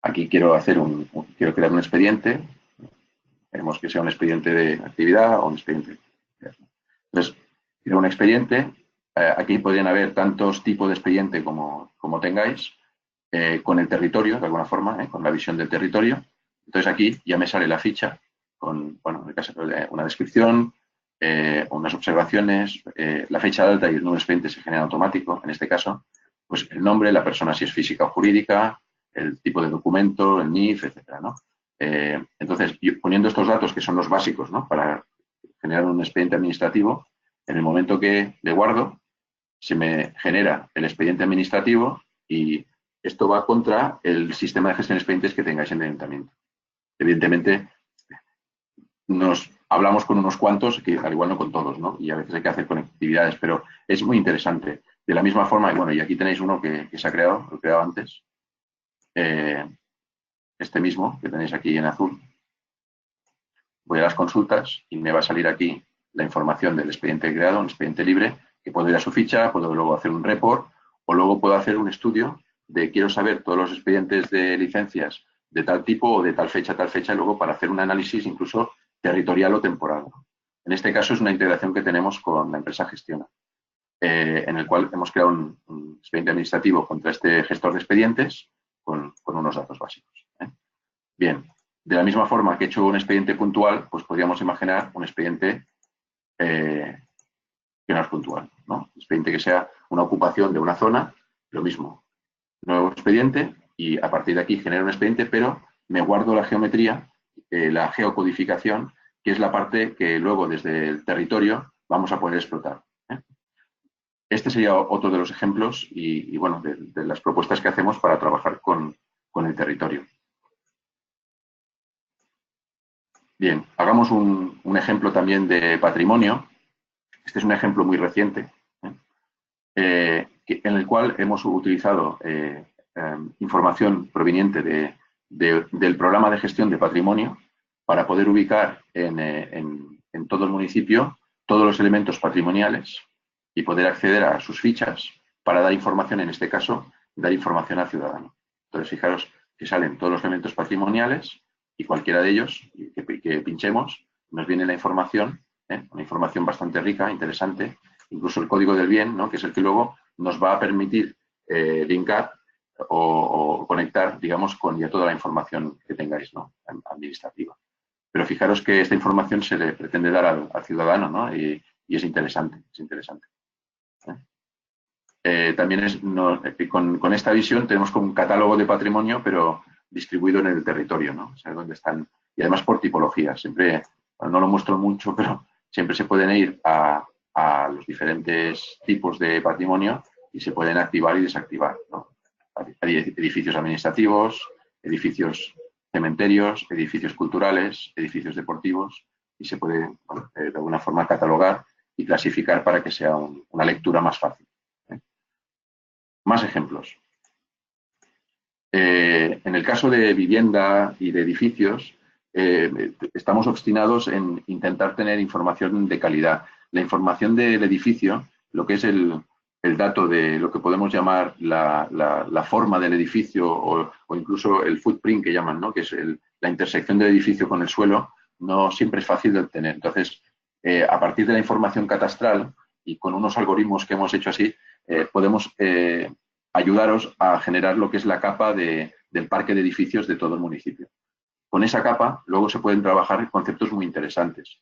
Aquí quiero quiero crear un expediente. Queremos que sea un expediente de actividad o un expediente. Entonces, quiero un expediente. Aquí podrían haber tantos tipos de expediente como tengáis, con el territorio, de alguna forma, con la visión del territorio. Entonces aquí ya me sale la ficha con, bueno, en el caso de una descripción, unas observaciones, la fecha de alta y el número de expediente se genera automático. En este caso, pues el nombre, la persona si es física o jurídica, el tipo de documento, el NIF, etcétera, ¿no? Entonces, poniendo estos datos que son los básicos, ¿no? Para generar un expediente administrativo, en el momento que le guardo, se me genera el expediente administrativo y esto va contra el sistema de gestión de expedientes que tengáis en el ayuntamiento. Evidentemente, nos hablamos con unos cuantos, que al igual no con todos, ¿no? Y a veces hay que hacer conectividades, pero es muy interesante. De la misma forma, y bueno, y aquí tenéis uno que se ha creado, lo he creado antes, este mismo que tenéis aquí en azul. Voy a las consultas y me va a salir aquí la información del expediente creado, un expediente libre, que puedo ir a su ficha, puedo luego hacer un report o luego puedo hacer un estudio de quiero saber todos los expedientes de licencias de tal tipo o de tal fecha, luego para hacer un análisis incluso territorial o temporal. En este caso es una integración que tenemos con la empresa Gestiona, en el cual hemos creado un expediente administrativo contra este gestor de expedientes con unos datos básicos. Bien, de la misma forma que he hecho un expediente puntual, pues podríamos imaginar un expediente que no es puntual, ¿no? Un expediente que sea una ocupación de una zona, lo mismo. Nuevo expediente y a partir de aquí genero un expediente, pero me guardo la geometría, la geocodificación, que es la parte que luego desde el territorio vamos a poder explotar. Este sería otro de los ejemplos y bueno, de las propuestas que hacemos para trabajar con el territorio. Bien, hagamos un ejemplo también de patrimonio. Este es un ejemplo muy reciente, en el cual hemos utilizado información proveniente del programa de gestión de patrimonio para poder ubicar en todo el municipio todos los elementos patrimoniales y poder acceder a sus fichas para dar información, en este caso, dar información al ciudadano. Entonces, fijaros que salen todos los elementos patrimoniales y cualquiera de ellos que pinchemos nos viene la información, una información bastante rica, interesante, incluso el código del bien, ¿no? Que es el que luego nos va a permitir linkar o conectar, digamos, con ya toda la información que tengáis, ¿no? Administrativa. Pero fijaros que esta información se le pretende dar al ciudadano, ¿no? Y es interesante, es interesante. También con esta visión tenemos como un catálogo de patrimonio, pero distribuido en el territorio, ¿no? O sea, donde están, y además por tipología. Siempre, no lo muestro mucho, pero siempre se pueden ir a los diferentes tipos de patrimonio y se pueden activar y desactivar, ¿no? Hay edificios administrativos, edificios cementerios, edificios culturales, edificios deportivos, y se puede, bueno, de alguna forma catalogar y clasificar para que sea una lectura más fácil. Más ejemplos. En el caso de vivienda y de edificios, estamos obstinados en intentar tener información de calidad. La información del edificio, lo que es el dato de lo que podemos llamar la forma del edificio o incluso el footprint que llaman, ¿no? Que es la intersección del edificio con el suelo, no siempre es fácil de obtener. Entonces, a partir de la información catastral y con unos algoritmos que hemos hecho así, podemos ayudaros a generar lo que es la capa del parque de edificios de todo el municipio. Con esa capa luego se pueden trabajar conceptos muy interesantes.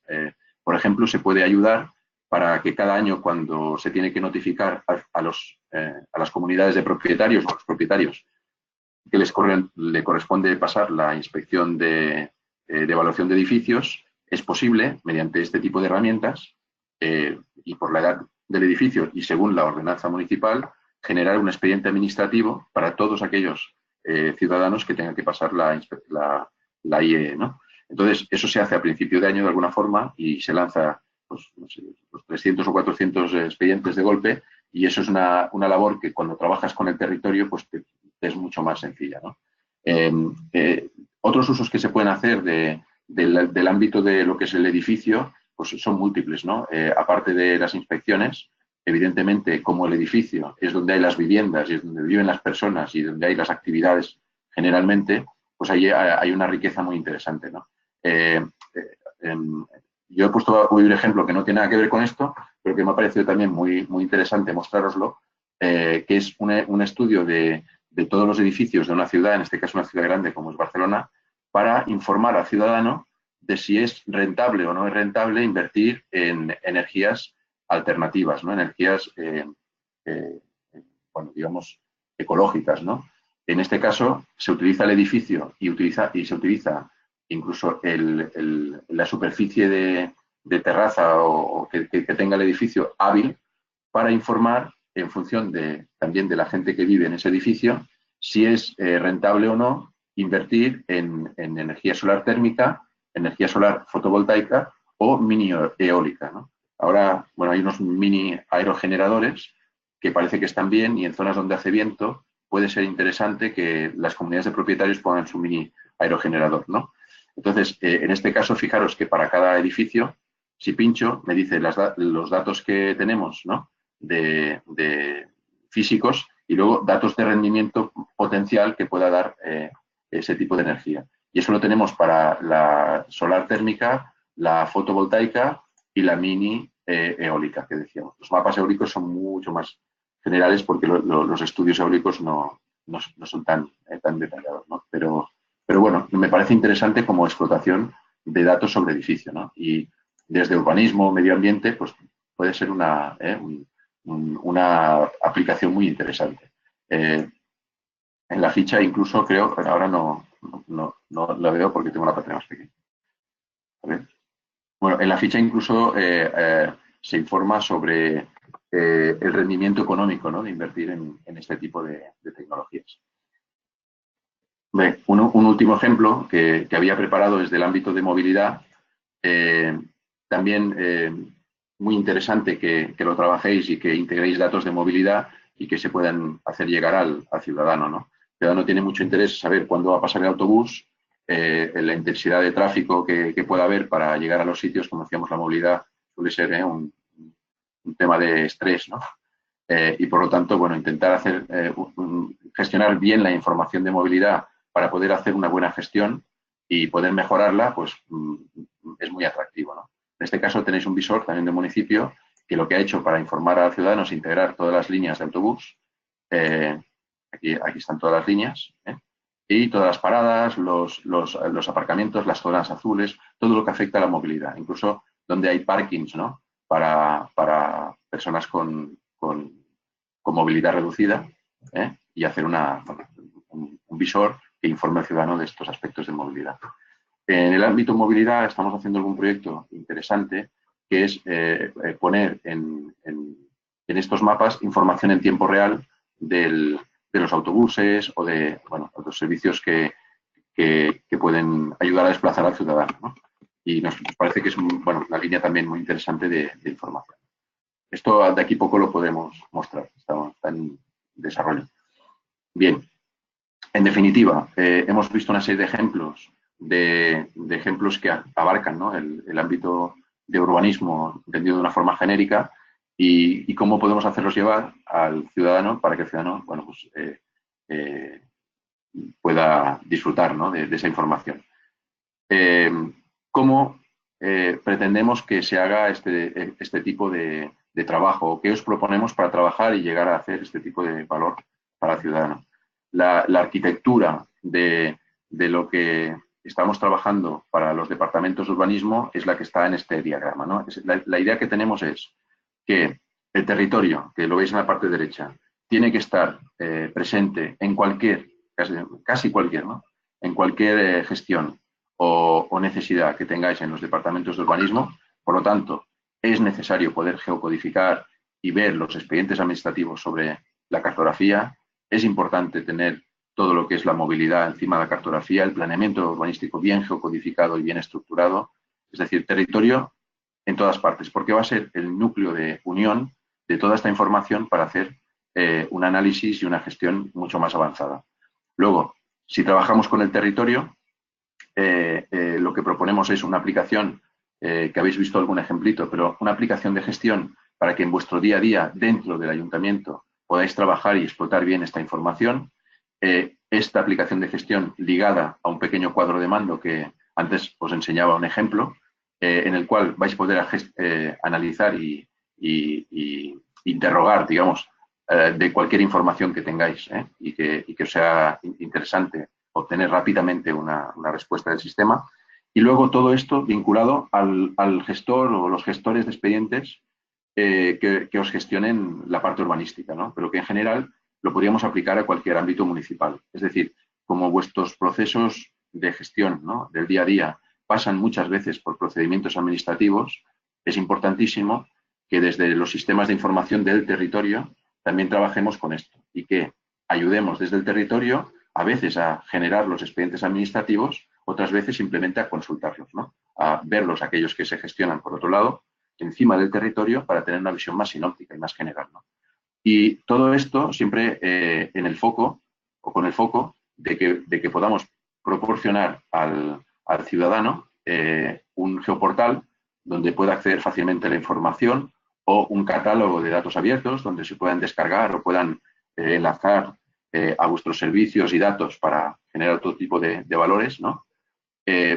Por ejemplo, se puede ayudar para que cada año, cuando se tiene que notificar a las comunidades de propietarios o a los propietarios que le corresponde pasar la inspección de evaluación de edificios, es posible, mediante este tipo de herramientas y por la edad del edificio y según la ordenanza municipal, generar un expediente administrativo para todos aquellos ciudadanos que tengan que pasar la IE, ¿no? Entonces, eso se hace a principio de año de alguna forma y se lanza pues, no sé, los 300 o 400 expedientes de golpe, y eso es una labor que cuando trabajas con el territorio pues te es mucho más sencilla, ¿no? Otros usos que se pueden hacer del ámbito de lo que es el edificio pues son múltiples, ¿no? Aparte de las inspecciones, evidentemente, como el edificio es donde hay las viviendas y es donde viven las personas y donde hay las actividades generalmente, pues ahí hay una riqueza muy interesante, ¿no? Yo he puesto un ejemplo que no tiene nada que ver con esto, pero que me ha parecido también muy, muy interesante mostraroslo, que es un estudio de todos los edificios de una ciudad, en este caso una ciudad grande como es Barcelona, para informar al ciudadano de si es rentable o no es rentable invertir en energías alternativas, ¿no? Energías, bueno, digamos, ecológicas, ¿no? En este caso, se utiliza el edificio y se utiliza incluso la superficie de terraza o que tenga el edificio hábil para informar en función también de la gente que vive en ese edificio si es rentable o no invertir en energía solar térmica, energía solar fotovoltaica o mini eólica, ¿no? Ahora, bueno, hay unos mini aerogeneradores que parece que están bien y en zonas donde hace viento puede ser interesante que las comunidades de propietarios pongan su mini aerogenerador, ¿no? Entonces, en este caso, fijaros que para cada edificio, si pincho, me dice los datos que tenemos, ¿no? de físicos y luego datos de rendimiento potencial que pueda dar ese tipo de energía. Y eso lo tenemos para la solar térmica, la fotovoltaica y la mini eólica que decíamos. Los mapas eólicos son mucho más generales porque los estudios eólicos no son tan detallados, ¿no? Pero bueno, me parece interesante como explotación de datos sobre edificio, ¿no? Y desde urbanismo, medio ambiente, pues puede ser una aplicación muy interesante. En la ficha incluso creo, ahora no la veo porque tengo la pantalla más pequeña. Bueno, en la ficha incluso se informa sobre el rendimiento económico, ¿no? De invertir en este tipo de tecnologías. Bien, un último ejemplo que había preparado desde el ámbito de movilidad, también muy interesante que lo trabajéis y que integréis datos de movilidad y que se puedan hacer llegar al ciudadano, ¿no? El ciudadano tiene mucho interés en saber cuándo va a pasar el autobús, la intensidad de tráfico que pueda haber para llegar a los sitios. Como decíamos, la movilidad suele ser un tema de estrés, ¿no? Y por lo tanto, bueno, intentar gestionar bien la información de movilidad para poder hacer una buena gestión y poder mejorarla, pues es muy atractivo, ¿no? En este caso tenéis un visor también del municipio que lo que ha hecho para informar a los ciudadanos es integrar todas las líneas de autobús. Aquí están todas las líneas, y todas las paradas, los aparcamientos, las zonas azules, todo lo que afecta a la movilidad, incluso donde hay parkings, ¿no? Para personas con movilidad reducida, y hacer un visor que informe al ciudadano de estos aspectos de movilidad. En el ámbito de movilidad estamos haciendo algún proyecto interesante que es poner en estos mapas información en tiempo real de los autobuses o de los servicios que pueden ayudar a desplazar al ciudadano, ¿no? Y nos parece que es una línea también muy interesante de información. Esto de aquí poco lo podemos mostrar, está en desarrollo. Bien, en definitiva, hemos visto una serie de ejemplos ejemplos que abarcan, ¿no? el ámbito de urbanismo entendido de una forma genérica y cómo podemos hacerlos llevar al ciudadano para que el ciudadano pueda disfrutar, ¿no? de esa información. cómo pretendemos que se haga este tipo de trabajo, o qué os proponemos para trabajar y llegar a hacer este tipo de valor para el ciudadano. La arquitectura de lo que estamos trabajando para los departamentos de urbanismo es la que está en este diagrama, ¿no? La idea que tenemos es que el territorio, que lo veis en la parte derecha, tiene que estar presente en cualquier, casi cualquier, ¿no? En cualquier gestión o necesidad que tengáis en los departamentos de urbanismo. Por lo tanto, es necesario poder geocodificar y ver los expedientes administrativos sobre la cartografía. Es importante tener todo lo que es la movilidad encima de la cartografía, el planeamiento urbanístico bien geocodificado y bien estructurado, es decir, territorio en todas partes, porque va a ser el núcleo de unión de toda esta información para hacer un análisis y una gestión mucho más avanzada. Luego, si trabajamos con el territorio, lo que proponemos es una aplicación, que habéis visto algún ejemplito, pero una aplicación de gestión para que en vuestro día a día, dentro del ayuntamiento, podáis trabajar y explotar bien esta información. Esta aplicación de gestión ligada a un pequeño cuadro de mando que antes os enseñaba un ejemplo, en el cual vais a poder analizar y interrogar, digamos, de cualquier información que tengáis y que os sea interesante obtener rápidamente una respuesta del sistema. Y luego todo esto vinculado al gestor o los gestores de expedientes que os gestionen la parte urbanística, ¿no? Pero que en general lo podríamos aplicar a cualquier ámbito municipal. Es decir, como vuestros procesos de gestión, ¿no?, del día a día pasan muchas veces por procedimientos administrativos, es importantísimo que desde los sistemas de información del territorio también trabajemos con esto y que ayudemos desde el territorio a veces a generar los expedientes administrativos, otras veces simplemente a consultarlos, ¿no?, a verlos aquellos que se gestionan por otro lado, encima del territorio, para tener una visión más sinóptica y más general, ¿no? Y todo esto siempre en el foco, o con el foco de que podamos proporcionar al ciudadano un geoportal donde pueda acceder fácilmente a la información, o un catálogo de datos abiertos donde se puedan descargar o puedan enlazar a vuestros servicios y datos para generar todo tipo de valores, ¿no?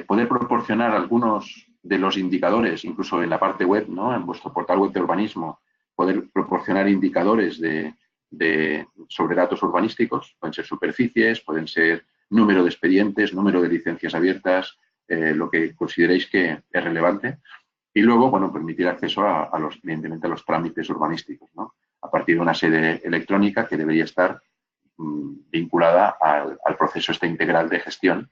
Poder proporcionar algunos de los indicadores, incluso en la parte web, ¿no?, en vuestro portal web de urbanismo, poder proporcionar indicadores sobre datos urbanísticos. Pueden ser superficies, pueden ser número de expedientes, número de licencias abiertas, lo que consideréis que es relevante. Y luego, bueno, permitir acceso evidentemente a los trámites urbanísticos, ¿no?, a partir de una sede electrónica que debería estar vinculada al proceso integral de gestión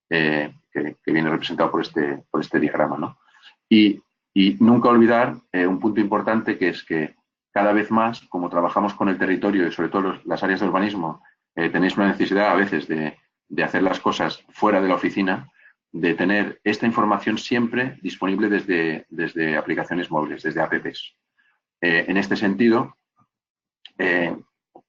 que viene representado por este diagrama, ¿no? Y nunca olvidar un punto importante, que es que cada vez más, como trabajamos con el territorio y sobre todo las áreas de urbanismo, tenéis una necesidad a veces de hacer las cosas fuera de la oficina, de tener esta información siempre disponible desde aplicaciones móviles, desde apps. En este sentido,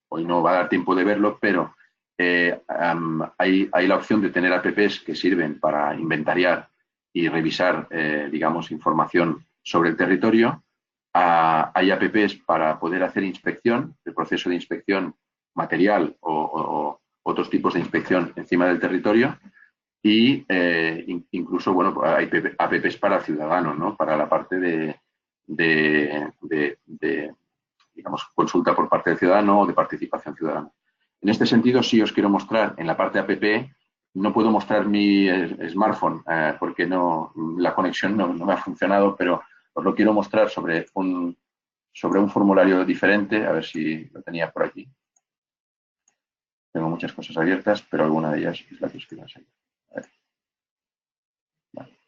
hoy no va a dar tiempo de verlo, pero hay la opción de tener apps que sirven para inventariar y revisar, digamos, información sobre el territorio. Hay apps para poder hacer inspección, el proceso de inspección material o otros tipos de inspección encima del territorio. Y incluso, bueno, hay apps para ciudadanos, ¿no?, para la parte digamos, consulta por parte del ciudadano o de participación ciudadana. En este sentido, sí os quiero mostrar en la parte app. No puedo mostrar mi smartphone porque la conexión no me ha funcionado, pero os lo quiero mostrar sobre un formulario diferente, a ver si lo tenía por aquí. Tengo muchas cosas abiertas, pero alguna de ellas es la que os quiero enseñar. A ver. Vale.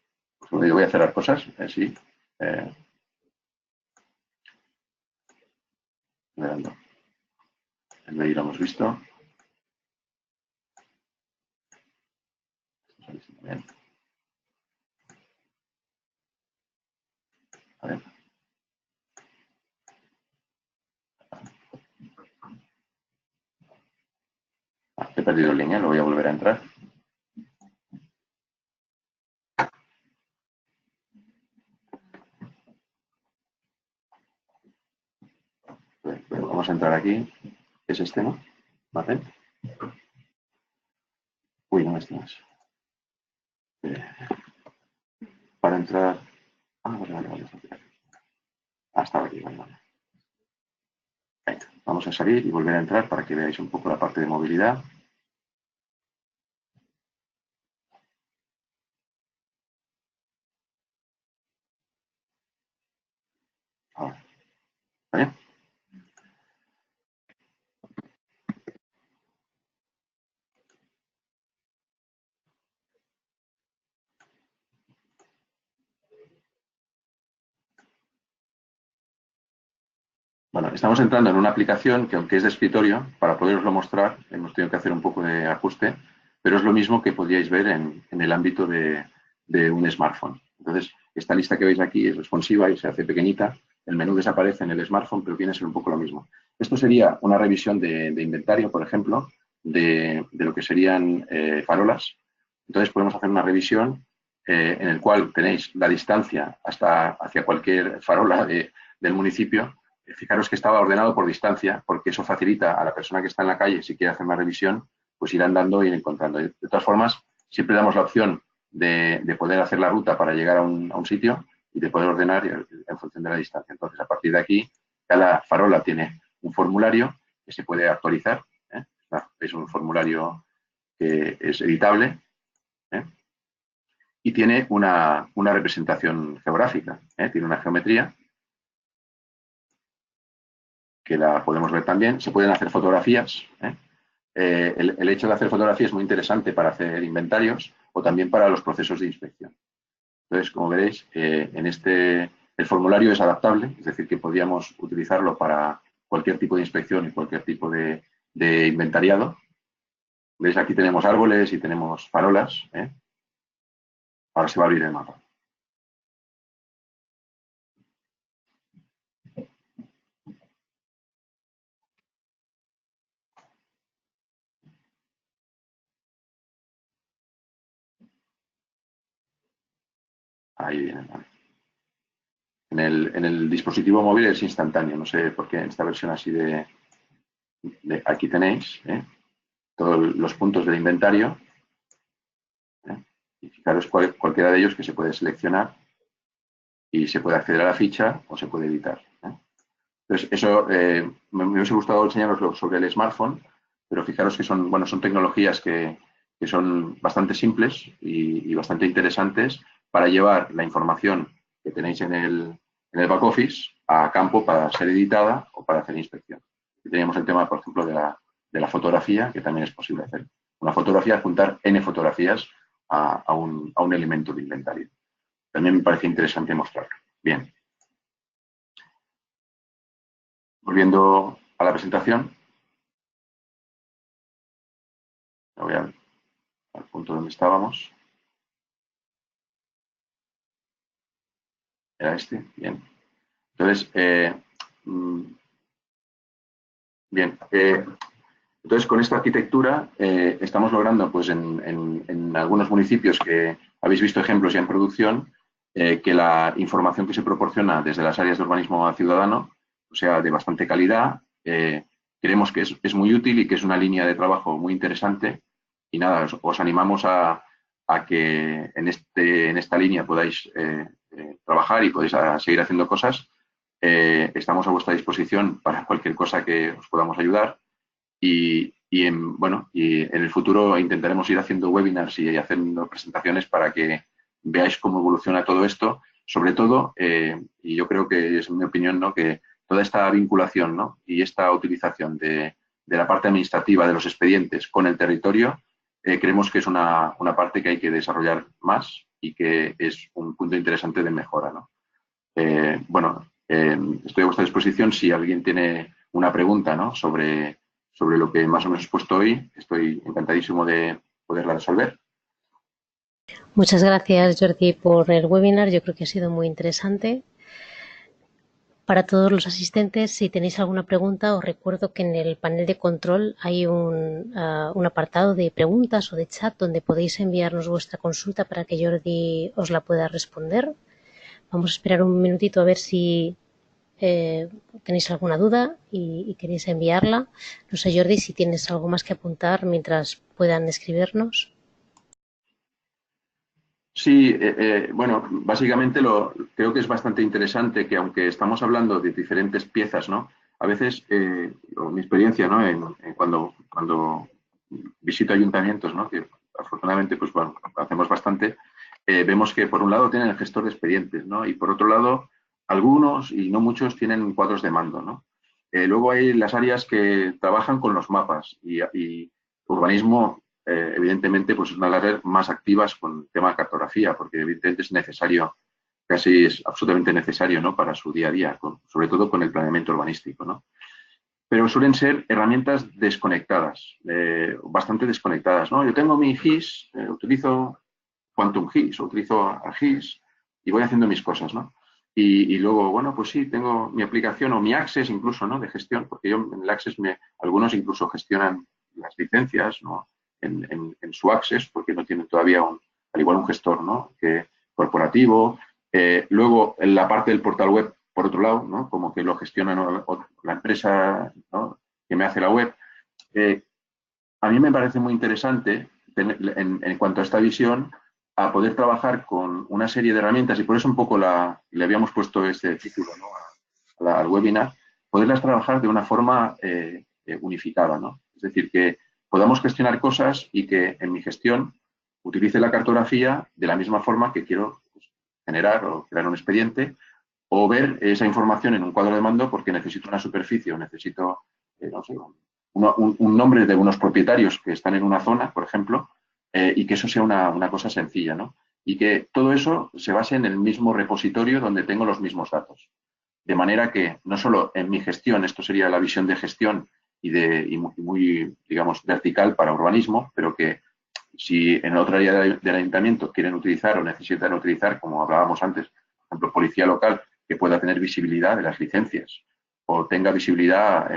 Pues voy a cerrar cosas, sí. El mail lo hemos visto. A ver. He perdido el línea, lo voy a volver a entrar. Vamos a entrar aquí. Es este, ¿no? ¿Vale? Uy, no es más. entrar. Vale. Hasta aquí, vale. Venga, vamos a salir y volver a entrar para que veáis un poco la parte de movilidad. Ahora, ¿vale? Bueno, estamos entrando en una aplicación que, aunque es de escritorio, para poderoslo mostrar, hemos tenido que hacer un poco de ajuste, pero es lo mismo que podríais ver en el ámbito de un smartphone. Entonces, esta lista que veis aquí es responsiva y se hace pequeñita. El menú desaparece en el smartphone, pero viene a ser un poco lo mismo. Esto sería una revisión de inventario, por ejemplo, de lo que serían farolas. Entonces, podemos hacer una revisión en el cual tenéis la distancia hacia cualquier farola del municipio. Fijaros que estaba ordenado por distancia, porque eso facilita a la persona que está en la calle, si quiere hacer una revisión, pues ir andando e ir encontrando. De todas formas, siempre damos la opción de poder hacer la ruta para llegar a un sitio y de poder ordenar en función de la distancia. Entonces, a partir de aquí, cada farola tiene un formulario que se puede actualizar. Es un formulario que es editable y tiene una representación geográfica. Tiene una geometría que la podemos ver también. Se pueden hacer fotografías. El hecho de hacer fotografías es muy interesante para hacer inventarios o también para los procesos de inspección. Entonces, como veréis, el formulario es adaptable, es decir, que podríamos utilizarlo para cualquier tipo de inspección y cualquier tipo de inventariado. ¿Veis? Aquí tenemos árboles y tenemos farolas. Ahora se va a abrir el mapa. Ahí viene. Vale. En el dispositivo móvil es instantáneo, no sé por qué en esta versión así aquí tenéis todos los puntos del inventario. Y fijaros cualquiera de ellos que se puede seleccionar y se puede acceder a la ficha o se puede editar. Entonces, eso me hubiese gustado enseñaroslo sobre el smartphone, pero fijaros que son tecnologías que son bastante simples y bastante interesantes para llevar la información que tenéis en el back office a campo para ser editada o para hacer inspección. Y teníamos el tema, por ejemplo, de la fotografía, que también es posible hacer. Una fotografía, juntar N fotografías a un elemento de inventario. También me parece interesante mostrarlo. Bien. Volviendo a la presentación. Voy al punto donde estábamos. Era este. Bien. Entonces, bien. Entonces, con esta arquitectura estamos logrando, pues en algunos municipios que habéis visto ejemplos ya en producción, que la información que se proporciona desde las áreas de urbanismo ciudadano sea de bastante calidad. Creemos que es muy útil y que es una línea de trabajo muy interesante. Y nada, os animamos a que en esta línea podáis trabajar y podéis seguir haciendo cosas. Estamos a vuestra disposición para cualquier cosa que os podamos ayudar. Y en el futuro intentaremos ir haciendo webinars y haciendo presentaciones para que veáis cómo evoluciona todo esto. Sobre todo, y yo creo que es mi opinión, ¿no?, que toda esta vinculación, ¿no?, y esta utilización de la parte administrativa de los expedientes con el territorio, creemos que es una parte que hay que desarrollar más y que es un punto interesante de mejora, ¿no? Estoy a vuestra disposición si alguien tiene una pregunta, ¿no?, sobre lo que más o menos he expuesto hoy. Estoy encantadísimo de poderla resolver. Muchas gracias, Jordi, por el webinar. Yo creo que ha sido muy interesante. Para todos los asistentes, si tenéis alguna pregunta, os recuerdo que en el panel de control hay un apartado de preguntas o de chat donde podéis enviarnos vuestra consulta para que Jordi os la pueda responder. Vamos a esperar un minutito a ver si tenéis alguna duda y queréis enviarla. No sé, Jordi, si tienes algo más que apuntar mientras puedan escribirnos. Sí, bueno, básicamente creo que es bastante interesante que aunque estamos hablando de diferentes piezas, ¿no? A veces, o mi experiencia, ¿no? Cuando visito ayuntamientos, ¿no? Que afortunadamente, pues bueno, hacemos bastante, vemos que por un lado tienen el gestor de expedientes, ¿no? Y por otro lado, algunos y no muchos tienen cuadros de mando, ¿no? Luego hay las áreas que trabajan con los mapas y urbanismo evidentemente, pues es una de las áreas más activas con el tema de cartografía, porque evidentemente es necesario, casi es absolutamente necesario, ¿no? Para su día a día, sobre todo con el planeamiento urbanístico, ¿no? Pero suelen ser herramientas desconectadas, bastante desconectadas, ¿no? Yo tengo mi GIS, utilizo Quantum GIS o utilizo ArcGIS y voy haciendo mis cosas, ¿no? Y luego, bueno, pues sí, tengo mi aplicación o mi Access incluso, ¿no? De gestión, porque yo en el Access algunos incluso gestionan las licencias, ¿no? En su Access, porque no tienen todavía al igual un gestor, ¿no? Que corporativo. Luego, en la parte del portal web, por otro lado, ¿no? Como que lo gestiona, ¿no? La empresa, ¿no? Que me hace la web. Eh, a mí me parece muy interesante en cuanto a esta visión a poder trabajar con una serie de herramientas y por eso un poco le habíamos puesto este título, ¿no? Al webinar, poderlas trabajar de una forma unificada, ¿no? Es decir, que podamos gestionar cosas y que en mi gestión utilice la cartografía de la misma forma que quiero, pues, generar o crear un expediente o ver esa información en un cuadro de mando porque necesito una superficie o necesito, no sé, un nombre de unos propietarios que están en una zona, por ejemplo, y que eso sea una cosa sencilla, ¿no? Y que todo eso se base en el mismo repositorio donde tengo los mismos datos. De manera que no solo en mi gestión, esto sería la visión de gestión y muy, digamos, vertical para urbanismo, pero que si en otra área del ayuntamiento quieren utilizar o necesitan utilizar, como hablábamos antes, por ejemplo, policía local, que pueda tener visibilidad de las licencias o tenga visibilidad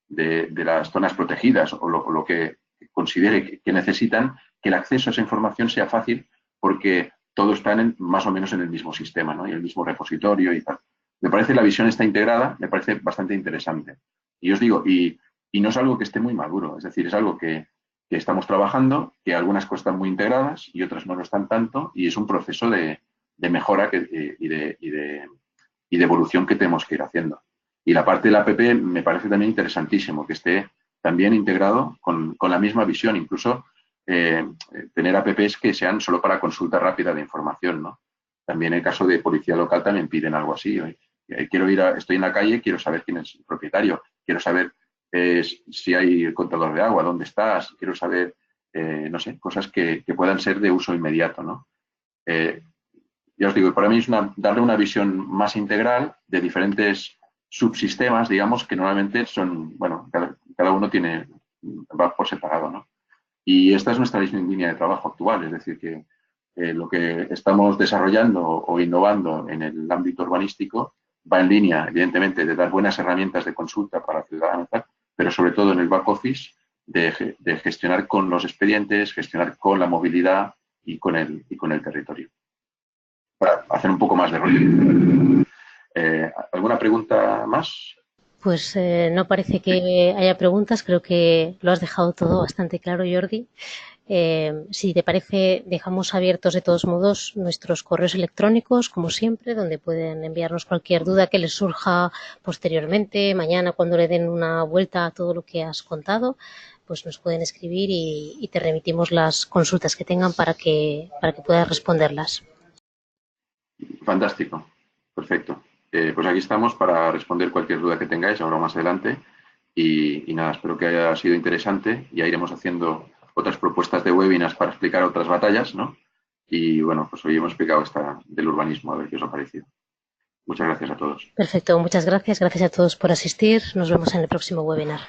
de las zonas protegidas o lo que considere que necesitan, que el acceso a esa información sea fácil porque todo está más o menos en el mismo sistema, ¿no? Y el mismo repositorio y tal. Me parece la visión está integrada, me parece bastante interesante. Y os digo, y no es algo que esté muy maduro, es decir, es algo que estamos trabajando, que algunas cosas están muy integradas y otras no lo están tanto, y es un proceso de mejora y de evolución que tenemos que ir haciendo. Y la parte de la app me parece también interesantísimo, que esté también integrado con la misma visión, incluso tener apps que sean solo para consulta rápida de información, ¿no? También en el caso de policía local también piden algo así. Quiero estoy en la calle, quiero saber quién es el propietario, quiero saber si hay contador de agua, dónde estás, quiero saber, no sé, cosas que puedan ser de uso inmediato, ¿no? Eh, ya os digo, para mí es darle una visión más integral de diferentes subsistemas, digamos, que normalmente son, bueno, cada uno va por separado, ¿no? Y esta es nuestra línea de trabajo actual, es decir, que lo que estamos desarrollando o innovando en el ámbito urbanístico va en línea, evidentemente, de dar buenas herramientas de consulta para ciudadanos, pero sobre todo en el back office de gestionar con los expedientes, gestionar con la movilidad y con el territorio. Para hacer un poco más de rollo. ¿Alguna pregunta más? Pues no parece que haya preguntas, creo que lo has dejado todo bastante claro, Jordi. Si te parece, dejamos abiertos de todos modos nuestros correos electrónicos, como siempre, donde pueden enviarnos cualquier duda que les surja posteriormente, mañana cuando le den una vuelta a todo lo que has contado, pues nos pueden escribir y te remitimos las consultas que tengan para que puedas responderlas. Fantástico, perfecto. Pues aquí estamos para responder cualquier duda que tengáis ahora más adelante. Y nada, espero que haya sido interesante. Ya iremos haciendo otras propuestas de webinars para explicar otras batallas, ¿no? Y bueno, pues hoy hemos explicado esta del urbanismo, a ver qué os ha parecido. Muchas gracias a todos. Perfecto, muchas gracias. Gracias a todos por asistir. Nos vemos en el próximo webinar.